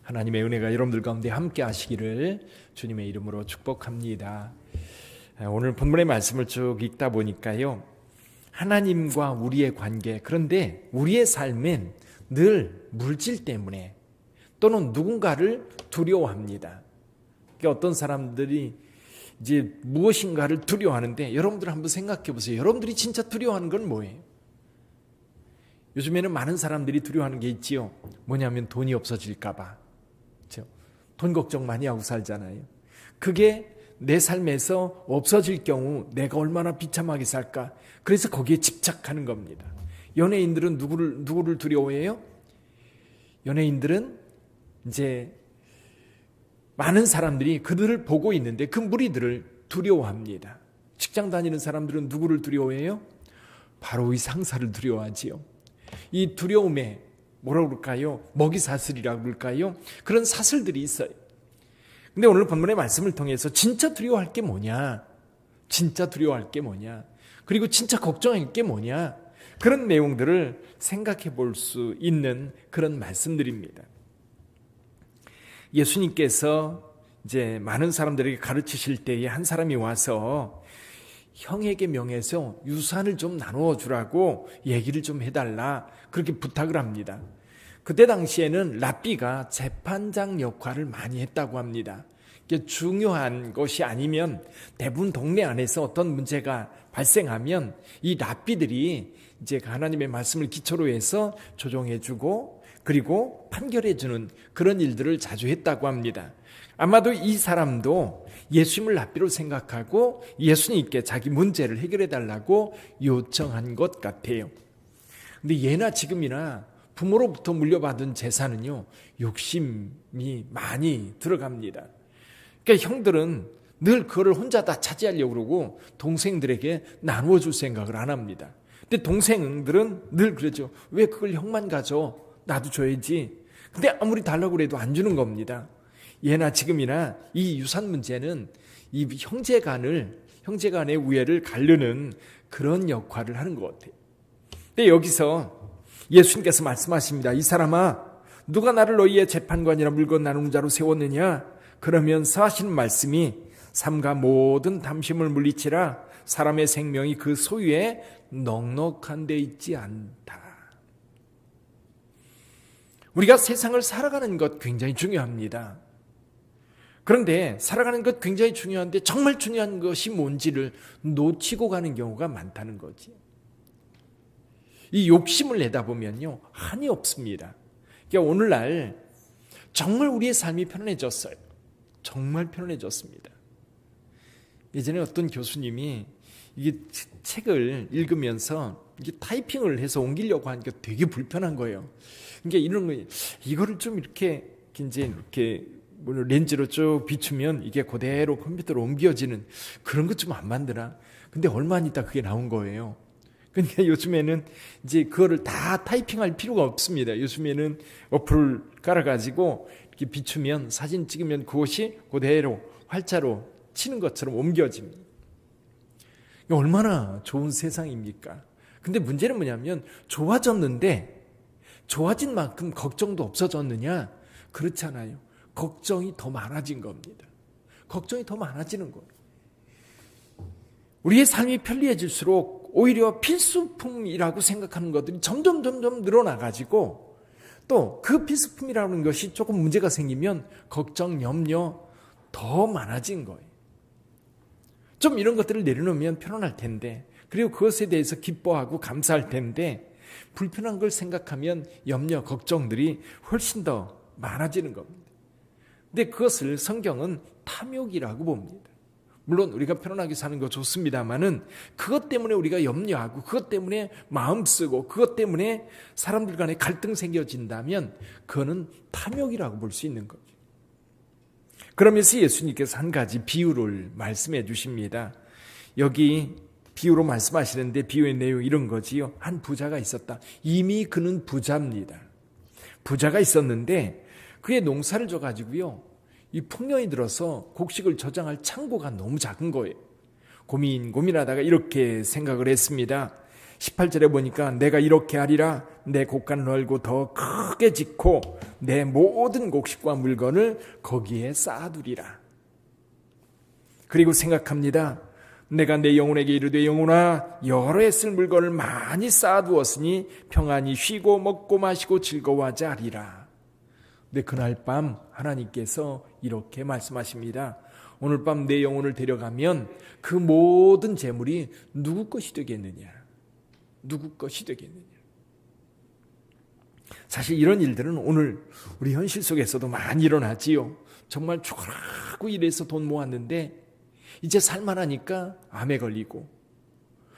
하나님의 은혜가 여러분들 가운데 함께 하시기를 주님의 이름으로 축복합니다. 오늘 본문의 말씀을 쭉 읽다 보니까요, 하나님과 우리의 관계, 그런데 우리의 삶엔 늘 물질 때문에 또는 누군가를 두려워합니다. 그러니까 어떤 사람들이 이제 무엇인가를 두려워하는데, 여러분들 한번 생각해 보세요. 여러분들이 진짜 두려워하는 건 뭐예요? 요즘에는 많은 사람들이 두려워하는 게 있지요. 뭐냐면 돈이 없어질까 봐. 그렇죠? 돈 걱정 많이 하고 살잖아요. 그게 내 삶에서 없어질 경우 내가 얼마나 비참하게 살까? 그래서 거기에 집착하는 겁니다. 연예인들은 누구를 두려워해요? 연예인들은 이제 많은 사람들이 그들을 보고 있는데 그 무리들을 두려워합니다. 직장 다니는 사람들은 누구를 두려워해요? 바로 이 상사를 두려워하지요. 이 두려움에 뭐라고 그럴까요? 먹이사슬이라고 그럴까요? 그런 사슬들이 있어요. 근데 오늘 본문의 말씀을 통해서 진짜 두려워할 게 뭐냐? 진짜 두려워할 게 뭐냐? 그리고 진짜 걱정할 게 뭐냐? 그런 내용들을 생각해 볼 수 있는 그런 말씀들입니다. 예수님께서 이제 많은 사람들에게 가르치실 때에 한 사람이 와서 형에게 명해서 유산을 좀 나누어 주라고 얘기를 좀 해달라, 그렇게 부탁을 합니다. 그때 당시에는 랍비가 재판장 역할을 많이 했다고 합니다. 중요한 것이 아니면 대부분 동네 안에서 어떤 문제가 발생하면 이 랍비들이 이제 하나님의 말씀을 기초로 해서 조정해주고 그리고 판결해주는 그런 일들을 자주 했다고 합니다. 아마도 이 사람도 예수님을 랍비로 생각하고 예수님께 자기 문제를 해결해 달라고 요청한 것 같아요. 근데 예나 지금이나 부모로부터 물려받은 재산은요, 욕심이 많이 들어갑니다. 그러니까 형들은 늘 그거를 혼자 다 차지하려고 그러고 동생들에게 나누어 줄 생각을 안 합니다. 근데 동생들은 늘 그러죠. 왜 그걸 형만 가져? 나도 줘야지. 근데 아무리 달라고 해도 안 주는 겁니다. 예나 지금이나 이 유산 문제는 이 형제간의 우애를 가르는 그런 역할을 하는 것 같아요. 근데 여기서 예수님께서 말씀하십니다. 이 사람아, 누가 나를 너희의 재판관이라 물건 나누는 자로 세웠느냐? 그러면서 하시는 말씀이 삼가 모든 탐심을 물리치라. 사람의 생명이 그 소유에 넉넉한 데 있지 않다. 우리가 세상을 살아가는 것 굉장히 중요합니다. 그런데 살아가는 것 굉장히 중요한데 정말 중요한 것이 뭔지를 놓치고 가는 경우가 많다는 거지. 이 욕심을 내다 보면요, 한이 없습니다. 그러니까 오늘날 정말 우리의 삶이 편안해졌어요. 정말 편안해졌습니다. 예전에 어떤 교수님이 이게 책을 읽으면서 이게 타이핑을 해서 옮기려고 하니까 되게 불편한 거예요. 그러니까 이거를 좀 이렇게 렌즈로 쭉 비추면 이게 그대로 컴퓨터로 옮겨지는 그런 것 좀 안 만드나? 근데 얼마 안 있다 그게 나온 거예요. 그러니까 요즘에는 이제 그거를 다 타이핑할 필요가 없습니다. 요즘에는 어플을 깔아가지고 이렇게 비추면 사진 찍으면 그것이 그대로 활자로 치는 것처럼 옮겨집니다. 얼마나 좋은 세상입니까? 근데 문제는 뭐냐면 좋아졌는데 좋아진 만큼 걱정도 없어졌느냐? 그렇잖아요. 걱정이 더 많아진 겁니다. 걱정이 더 많아지는 거예요. 우리의 삶이 편리해질수록 오히려 필수품이라고 생각하는 것들이 점점 늘어나가지고 또 그 필수품이라는 것이 조금 문제가 생기면 걱정, 염려 더 많아진 거예요. 좀 이런 것들을 내려놓으면 편안할 텐데, 그리고 그것에 대해서 기뻐하고 감사할 텐데 불편한 걸 생각하면 염려, 걱정들이 훨씬 더 많아지는 겁니다. 근데 그것을 성경은 탐욕이라고 봅니다. 물론 우리가 편안하게 사는 거 좋습니다만은 그것 때문에 우리가 염려하고 그것 때문에 마음 쓰고 그것 때문에 사람들 간에 갈등 생겨진다면 그거는 탐욕이라고 볼 수 있는 거죠. 그러면서 예수님께서 한 가지 비유를 말씀해 주십니다. 여기 비유로 말씀하시는데 비유의 내용이 이런 거지요. 한 부자가 있었다. 이미 그는 부자입니다. 부자가 있었는데 그의 농사를 줘가지고요, 이 풍년이 들어서 곡식을 저장할 창고가 너무 작은 거예요. 고민하다가 이렇게 생각을 했습니다. 18절에 보니까 내가 이렇게 하리라. 내 곳간 넓고 더 크게 짓고 내 모든 곡식과 물건을 거기에 쌓아두리라. 그리고 생각합니다. 내가 내 영혼에게 이르되 영혼아 여러 해 쓸 물건을 많이 쌓아두었으니 평안히 쉬고 먹고 마시고 즐거워하자 하리라. 근데 그날 밤 하나님께서 이렇게 말씀하십니다. 오늘 밤 내 영혼을 데려가면 그 모든 재물이 누구 것이 되겠느냐? 누구 것이 되겠느냐? 사실 이런 일들은 오늘 우리 현실 속에서도 많이 일어나지요. 정말 죽으라고 일해서 돈 모았는데 이제 살만하니까 암에 걸리고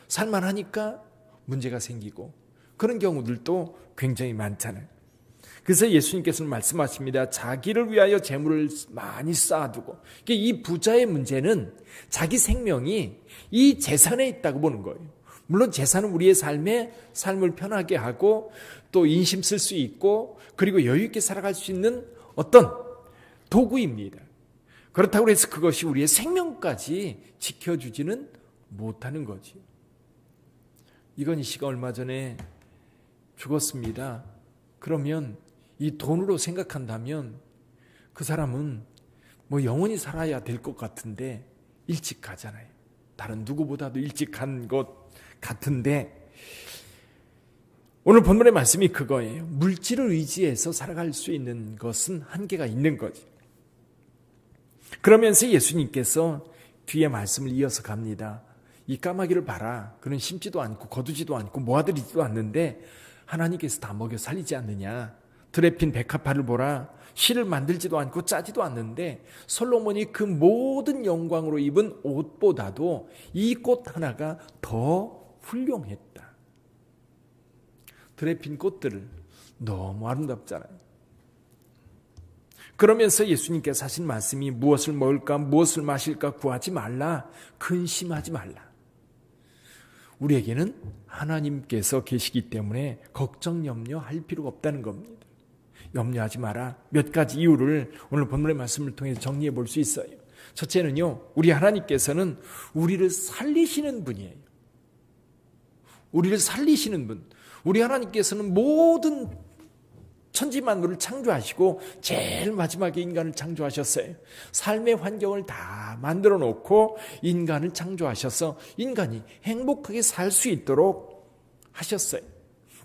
살만하니까 문제가 생기고 그런 경우들도 굉장히 많잖아요. 그래서 예수님께서는 말씀하십니다. 자기를 위하여 재물을 많이 쌓아두고, 이 부자의 문제는 자기 생명이 이 재산에 있다고 보는 거예요. 물론 재산은 우리의 삶을 편하게 하고 또 인심 쓸 수 있고 그리고 여유 있게 살아갈 수 있는 어떤 도구입니다. 그렇다고 해서 그것이 우리의 생명까지 지켜주지는 못하는 거지. 이건희 씨가 얼마 전에 죽었습니다. 그러면 이 돈으로 생각한다면 그 사람은 뭐 영원히 살아야 될 것 같은데 일찍 가잖아요. 다른 누구보다도 일찍 간 것 같은데 오늘 본문의 말씀이 그거예요. 물질을 의지해서 살아갈 수 있는 것은 한계가 있는 거지. 그러면서 예수님께서 뒤에 말씀을 이어서 갑니다. 이 까마귀를 봐라. 그는 심지도 않고 거두지도 않고 모아들이지도 않는데 하나님께서 다 먹여 살리지 않느냐. 들에 핀 백합화를 보라. 실을 만들지도 않고 짜지도 않는데 솔로몬이 그 모든 영광으로 입은 옷보다도 이 꽃 하나가 더 훌륭했다. 들에 핀 꽃들을 너무 아름답잖아요. 그러면서 예수님께서 하신 말씀이 무엇을 먹을까 무엇을 마실까 구하지 말라. 근심하지 말라. 우리에게는 하나님께서 계시기 때문에 걱정 염려할 필요가 없다는 겁니다. 염려하지 마라. 몇 가지 이유를 오늘 본문의 말씀을 통해서 정리해 볼 수 있어요. 첫째는요, 우리 하나님께서는 우리를 살리시는 분이에요. 우리를 살리시는 분. 우리 하나님께서는 모든 천지만물을 창조하시고 제일 마지막에 인간을 창조하셨어요. 삶의 환경을 다 만들어 놓고 인간을 창조하셔서 인간이 행복하게 살 수 있도록 하셨어요.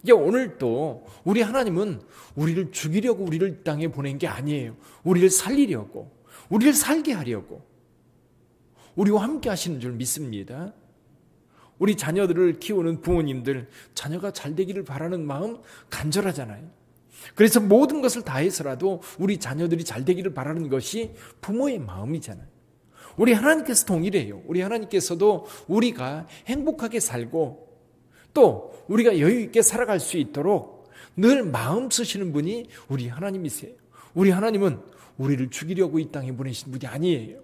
이제 오늘 또 우리 하나님은 우리를 죽이려고 우리를 땅에 보낸 게 아니에요. 우리를 살리려고, 우리를 살게 하려고 우리와 함께 하시는 줄 믿습니다. 우리 자녀들을 키우는 부모님들, 자녀가 잘 되기를 바라는 마음 간절하잖아요. 그래서 모든 것을 다해서라도 우리 자녀들이 잘 되기를 바라는 것이 부모의 마음이잖아요. 우리 하나님께서 동일해요. 우리 하나님께서도 우리가 행복하게 살고 또 우리가 여유 있게 살아갈 수 있도록 늘 마음 쓰시는 분이 우리 하나님이세요. 우리 하나님은 우리를 죽이려고 이 땅에 보내신 분이 아니에요.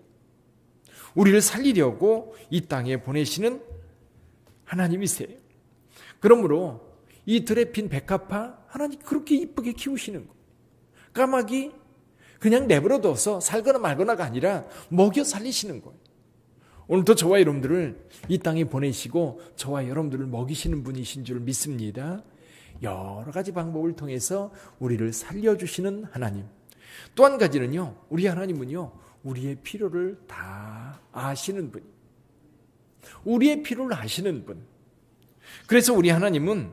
우리를 살리려고 이 땅에 보내시는 하나님이세요. 그러므로 이 들에 핀 백합화 하나님 그렇게 이쁘게 키우시는 거예요. 까마귀 그냥 내버려둬서 살거나 말거나가 아니라 먹여 살리시는 거예요. 오늘도 저와 여러분들을 이 땅에 보내시고 저와 여러분들을 먹이시는 분이신 줄 믿습니다. 여러 가지 방법을 통해서 우리를 살려주시는 하나님. 또 한 가지는요, 우리 하나님은요, 우리의 필요를 다 아시는 분. 우리의 필요를 아시는 분. 그래서 우리 하나님은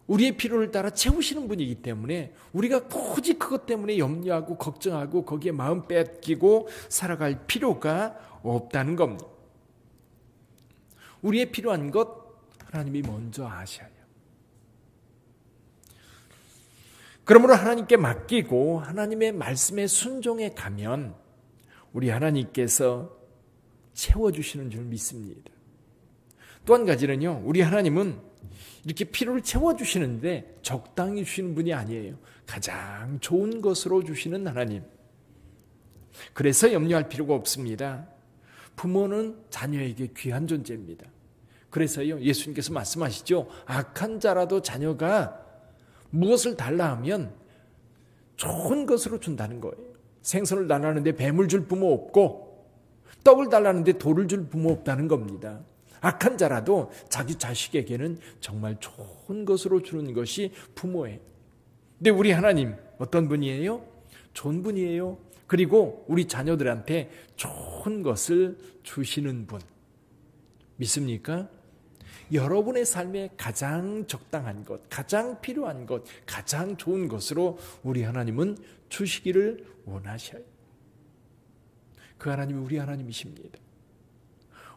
우리의 필요를 따라 채우시는 분이기 때문에 우리가 굳이 그것 때문에 염려하고 걱정하고 거기에 마음 뺏기고 살아갈 필요가 없다는 겁니다. 우리의 필요한 것 하나님이 먼저 아셔요. 그러므로 하나님께 맡기고 하나님의 말씀에 순종해 가면 우리 하나님께서 채워주시는 줄 믿습니다. 또 한 가지는요, 우리 하나님은 이렇게 필요를 채워주시는데 적당히 주시는 분이 아니에요. 가장 좋은 것으로 주시는 하나님. 그래서 염려할 필요가 없습니다. 부모는 자녀에게 귀한 존재입니다. 그래서요, 예수님께서 말씀하시죠. 악한 자라도 자녀가 무엇을 달라 하면 좋은 것으로 준다는 거예요. 생선을 달라는데 뱀을 줄 부모 없고 떡을 달라는데 돌을 줄 부모 없다는 겁니다. 악한 자라도 자기 자식에게는 정말 좋은 것으로 주는 것이 부모예요. 근데 우리 하나님 어떤 분이에요? 좋은 분이에요. 그리고 우리 자녀들한테 좋은 것을 주시는 분. 믿습니까? 여러분의 삶에 가장 적당한 것, 가장 필요한 것, 가장 좋은 것으로 우리 하나님은 주시기를 원하셔요. 그 하나님이 우리 하나님이십니다.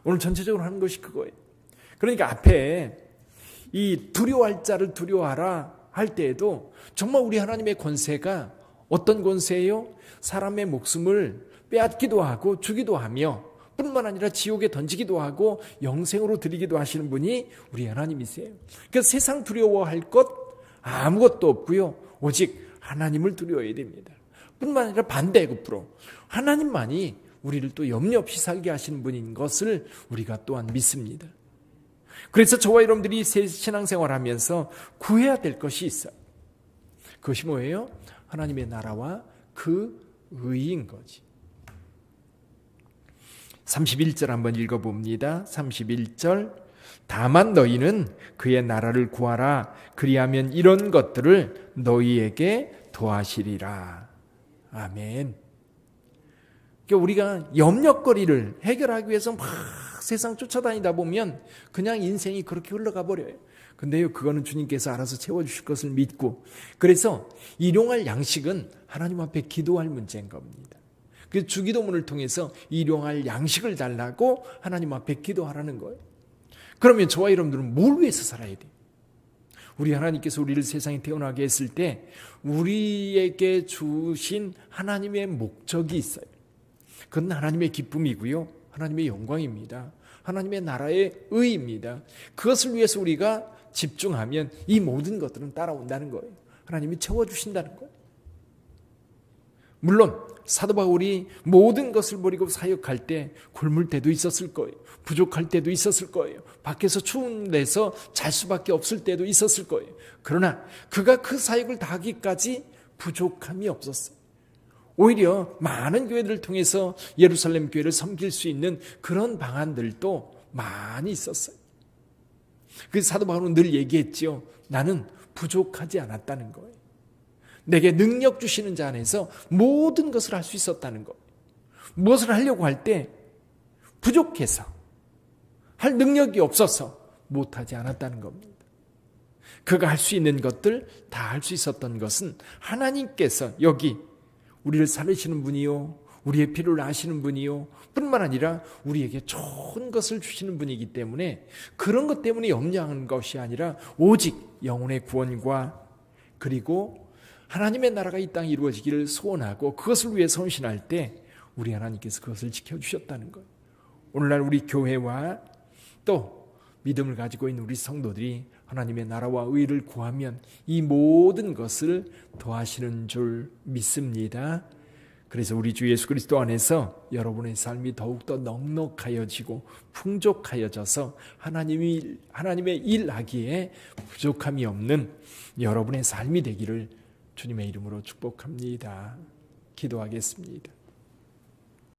오늘 전체적으로 하는 것이 그거예요. 그러니까 앞에 이 두려워할 자를 두려워하라 할 때에도 정말 우리 하나님의 권세가 어떤 권세예요? 사람의 목숨을 빼앗기도 하고 주기도 하며 뿐만 아니라 지옥에 던지기도 하고 영생으로 드리기도 하시는 분이 우리 하나님이세요. 그러니까 세상 두려워할 것 아무것도 없고요. 오직 하나님을 두려워해야 됩니다. 뿐만 아니라 반대급부로 하나님만이 우리를 또 염려 없이 살게 하시는 분인 것을 우리가 또한 믿습니다. 그래서 저와 여러분들이 신앙생활하면서 구해야 될 것이 있어요. 그것이 뭐예요? 하나님의 나라와 그 의인 거지. 31절 한번 읽어봅니다. 31절 다만 너희는 그의 나라를 구하라. 그리하면 이런 것들을 너희에게 더하시리라. 아멘. 그러니까 우리가 염려거리를 해결하기 위해서 막 세상 쫓아다니다 보면 그냥 인생이 그렇게 흘러가 버려요. 근데요, 그거는 주님께서 알아서 채워주실 것을 믿고, 그래서 일용할 양식은 하나님 앞에 기도할 문제인 겁니다. 그 주기도문을 통해서 일용할 양식을 달라고 하나님 앞에 기도하라는 거예요. 그러면 저와 여러분들은 뭘 위해서 살아야 돼요? 우리 하나님께서 우리를 세상에 태어나게 했을 때 우리에게 주신 하나님의 목적이 있어요. 그건 하나님의 기쁨이고요, 하나님의 영광입니다. 하나님의 나라의 의입니다. 그것을 위해서 우리가 집중하면 이 모든 것들은 따라온다는 거예요. 하나님이 채워주신다는 거예요. 물론 사도 바울이 모든 것을 버리고 사역할 때 굶을 때도 있었을 거예요. 부족할 때도 있었을 거예요. 밖에서 추운 데서 잘 수밖에 없을 때도 있었을 거예요. 그러나 그가 그 사역을 다 하기까지 부족함이 없었어요. 오히려 많은 교회들을 통해서 예루살렘 교회를 섬길 수 있는 그런 방안들도 많이 있었어요. 그래서 사도 바울은 늘 얘기했죠. 나는 부족하지 않았다는 거예요. 내게 능력 주시는 자 안에서 모든 것을 할 수 있었다는 거예요. 무엇을 하려고 할 때 부족해서, 할 능력이 없어서 못하지 않았다는 겁니다. 그가 할 수 있는 것들 다 할 수 있었던 것은 하나님께서 여기 우리를 살리시는 분이요, 우리의 필요를 아시는 분이요, 뿐만 아니라 우리에게 좋은 것을 주시는 분이기 때문에 그런 것 때문에 염려하는 것이 아니라 오직 영혼의 구원과 그리고 하나님의 나라가 이 땅에 이루어지기를 소원하고 그것을 위해 헌신할 때 우리 하나님께서 그것을 지켜주셨다는 거예요. 오늘날 우리 교회와 또 믿음을 가지고 있는 우리 성도들이 하나님의 나라와 의를 구하면 이 모든 것을 더하시는 줄 믿습니다. 그래서 우리 주 예수 그리스도 안에서 여러분의 삶이 더욱더 넉넉하여지고 풍족하여져서 하나님의 일하기에 부족함이 없는 여러분의 삶이 되기를 주님의 이름으로 축복합니다. 기도하겠습니다.